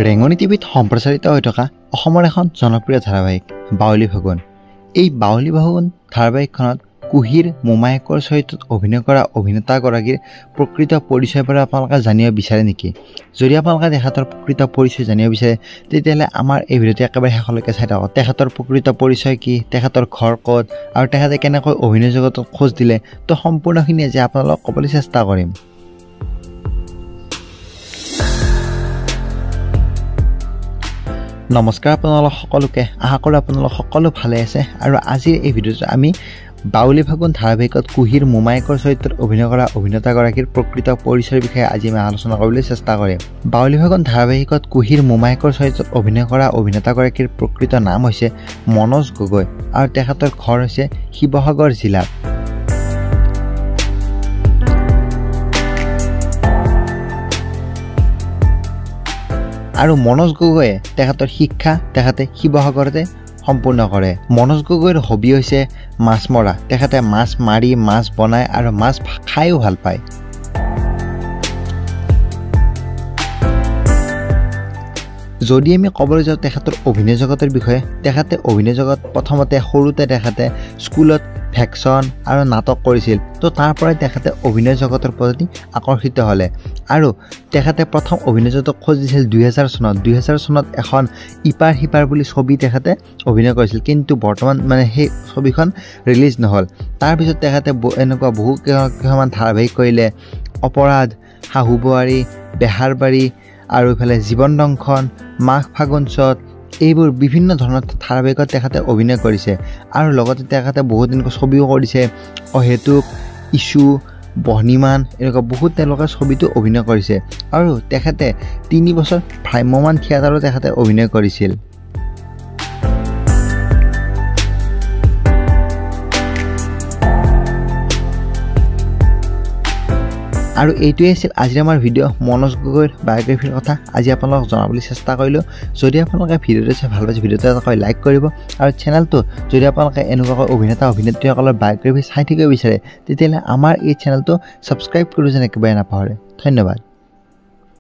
ৰেঙনি টিভিত সম্প্ৰচাৰিত হৈ থকা অসমৰ এখন জনপ্ৰিয় ধাৰাবাহিক বাউলী ফাগুন। এই বাউলী ফাগুন ধাৰাবাহিকখনত কুহিৰ মোমায়েকৰ চৰিত্ৰত অভিনয় কৰা অভিনেতাগৰাকীৰ প্ৰকৃত পৰিচয়ৰ পৰা আপোনালোকে জানিব বিচাৰে নেকি? যদি আপোনালোকে তেখেতৰ প্ৰকৃত পৰিচয় জানিব বিচাৰে তেতিয়াহ'লে আমাৰ এই ভিডিঅ'টো একেবাৰে শেষলৈকে চাই থাকক। তেখেতৰ প্ৰকৃত পৰিচয় কি, তেখেতৰ ঘৰ ক'ত আৰু তেখেতে কেনেকৈ অভিনয় জগতত খোজ দিলে, তো সম্পূৰ্ণখিনি আজি আপোনালোকক ক'বলৈ চেষ্টা কৰিম। নমস্কাৰ আপোনালোক সকলোকে, আশা কৰোঁ আপোনালোক সকলো ভালে আছে। আৰু আজিৰ এই ভিডিঅ'টো আমি বাউলী ফাগুন ধাৰাবাহিকত কুহিৰ মোমায়েকৰ চৰিত্ৰত অভিনয় কৰা অভিনেতাগৰাকীৰ প্ৰকৃত পৰিচয়ৰ বিষয়ে আজি আমি আলোচনা কৰিবলৈ চেষ্টা কৰিম। বাউলী ফাগুন ধাৰাবাহিকত কুহিৰ মোমায়েকৰ চৰিত্ৰত অভিনয় কৰা অভিনেতাগৰাকীৰ প্ৰকৃত নাম হৈছে মনোজ গগৈ আৰু তেখেতৰ ঘৰ হৈছে শিৱসাগৰ জিলাত। আৰু মনোজ গগৈয়ে তেখেতৰ শিক্ষা তেখেতে শিৱসাগৰতে সম্পূৰ্ণ কৰে। মনোজ গগৈৰ হবি হৈছে মাছ মৰা। তেখেতে মাছ মাৰি, মাছ বনায় আৰু মাছ খায়ো ভাল পায়। যদি আমি ক'বলৈ যাওঁ তেখেতৰ অভিনয় জগতৰ বিষয়ে, তেখেতে অভিনয় জগত প্ৰথমতে সৰুতে তেখেতে স্কুলত ভেকশ্যন আৰু নাটক কৰিছিল। তো তাৰ পৰাই তেখেতে অভিনয় জগতৰ প্ৰতি আকৰ্ষিত হ'লে আৰু তেখেতে প্ৰথম অভিনয় জগতক খোজ দিছিল 2000 চনত। 2000 চনত এখন ইপাৰ সিপাৰ বুলি ছবি তেখেতে অভিনয় কৰিছিল, কিন্তু বৰ্তমান সেই ছবিখন ৰিলিজ নহ'ল। তাৰপিছত তেখেতে এনেকুৱা বহু কেইখনমান ধাৰাবাহিক কৰিলে, অপৰাধ, শাহু বোৱাৰী, বেহাৰবাৰী আৰু ইফালে জীৱন দংশন, মাঘ ফাগুন চত, এইবোৰ বিভিন্ন ধৰণৰ ধাৰাবাহিকত তেখেতে অভিনয় কৰিছে। আৰু লগতে তেখেতে বহুত এনেকুৱা ছবিও কৰিছে, অহেতুক, ইছ্যু, বহ্নিমান, এনেকুৱা বহুত তেওঁলোকে ছবিটো অভিনয় কৰিছে। আৰু তেখেতে 3 বছৰ ভ্ৰাম্যমান থিয়েটাৰত তেখেতে অভিনয় কৰিছিল। আৰু এইটোৱে আছিল আজিৰ আমাৰ ভিডিঅ' মনোজ গগৈৰ বায়'গ্ৰাফীৰ কথা। আজি আপোনালোকক জনাবলৈ চেষ্টা কৰিলোঁ। যদি আপোনালোকে ভিডিঅ'টো চাই ভাল পাইছে ভিডিঅ'টো এটা লাইক কৰিব আৰু চেনেলটো যদি আপোনালোকে এনেকুৱাকৈ অভিনেতা অভিনেত্ৰীসকলৰ বায়'গ্ৰাফী চাই থাকিব বিচাৰে তেতিয়াহ'লে আমাৰ এই চেনেলটো ছাবস্ক্ৰাইব কৰিব যেন একেবাৰে নাপাহৰে। ধন্যবাদ।